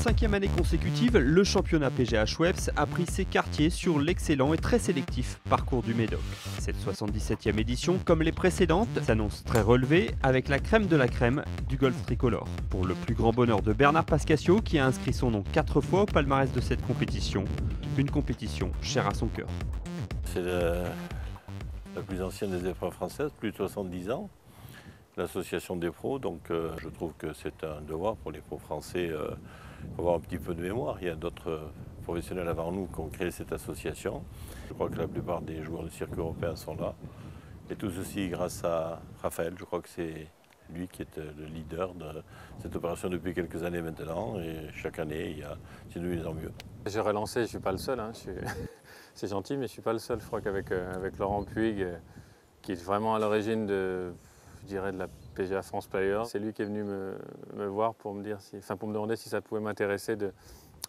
5e année consécutive, le championnat PGA Schweppes a pris ses quartiers sur l'excellent et très sélectif parcours du Médoc. Cette 77e édition, comme les précédentes, s'annonce très relevée avec la crème de la crème du golf tricolore. Pour le plus grand bonheur de Bernard Pascasio qui a inscrit son nom 4 fois au palmarès de cette compétition, une compétition chère à son cœur. C'est la plus ancienne des épreuves françaises, plus de 70 ans. L'association des pros, donc je trouve que c'est un devoir pour les pros français d'avoir un petit peu de mémoire. Il y a d'autres professionnels avant nous qui ont créé cette association. Je crois que la plupart des joueurs du circuit européen sont là. Et tout ceci grâce à Raphaël. Je crois que c'est lui qui est le leader de cette opération depuis quelques années maintenant. Et chaque année, c'est de mieux en mieux. J'ai relancé, je ne suis pas le seul. C'est gentil, mais je ne suis pas le seul. Je crois qu'avec Laurent Puig, qui est vraiment à l'origine de la PGA France Players. C'est lui qui est venu me voir pour me dire pour me demander si ça pouvait m'intéresser de,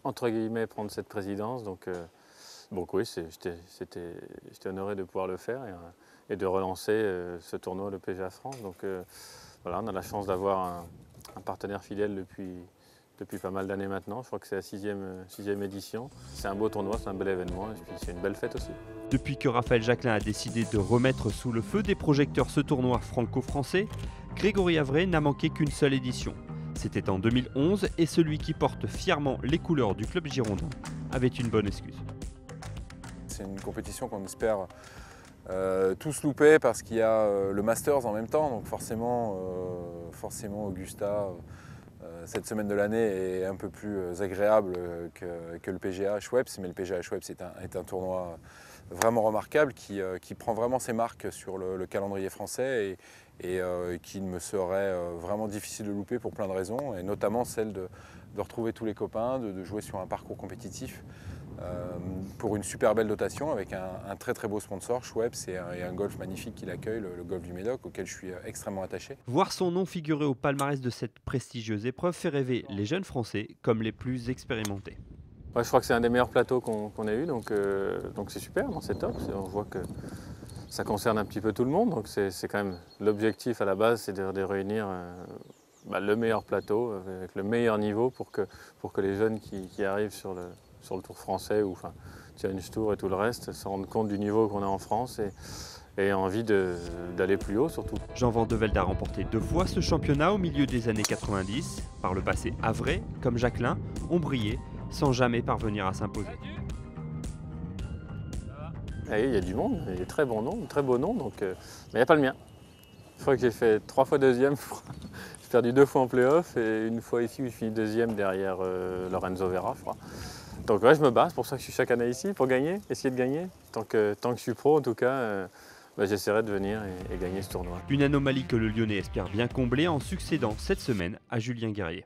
entre guillemets, prendre cette présidence. Donc oui, j'étais honoré de pouvoir le faire et de relancer ce tournoi de PGA France. Donc voilà, on a la chance d'avoir un partenaire fidèle depuis pas mal d'années maintenant. Je crois que c'est la sixième édition. C'est un beau tournoi, c'est un bel événement et puis c'est une belle fête aussi. Depuis que Raphaël Jacquelin a décidé de remettre sous le feu des projecteurs ce tournoi franco-français, Grégory Avray n'a manqué qu'une seule édition. C'était en 2011 et celui qui porte fièrement les couleurs du club girondin avait une bonne excuse. C'est une compétition qu'on espère tous louper parce qu'il y a le Masters en même temps, donc forcément Augusta, cette semaine de l'année est un peu plus agréable que le PGA Schweppes, mais le PGA Schweppes est un tournoi vraiment remarquable qui prend vraiment ses marques sur le calendrier français et qui me serait vraiment difficile de louper pour plein de raisons, et notamment celle de retrouver tous les copains, de jouer sur un parcours compétitif pour une super belle dotation avec un très très beau sponsor, Schweppes, et un golf magnifique qui l'accueille, le golf du Médoc, auquel je suis extrêmement attaché. Voir son nom figurer au palmarès de cette prestigieuse épreuve fait rêver les jeunes Français comme les plus expérimentés. Ouais, je crois que c'est un des meilleurs plateaux qu'on ait eu, donc c'est super, c'est top. On voit que ça concerne un petit peu tout le monde, donc c'est quand même l'objectif à la base, c'est de réunir le meilleur plateau avec le meilleur niveau pour que les jeunes qui arrivent sur le Tour français ou Challenge Tour et tout le reste se rendent compte du niveau qu'on a en France et envie d'aller plus haut surtout. Jean Van de Velde a remporté 2 fois ce championnat au milieu des années 90. Par le passé, Avray, comme Jacquelin, ont brillé sans jamais parvenir à s'imposer. Et il y a du monde, il y a des très bons noms, très beaux noms, mais il n'y a pas le mien. Je crois que j'ai fait 3 fois deuxième. J'ai perdu 2 fois en play-off et une fois ici où je finis deuxième derrière Lorenzo Vera, je crois. Donc ouais, je me bats, c'est pour ça que je suis chaque année ici, pour gagner, essayer de gagner. Tant que je suis pro, en tout cas, j'essaierai de venir et gagner ce tournoi. Une anomalie que le Lyonnais espère bien combler en succédant cette semaine à Julien Guerrier.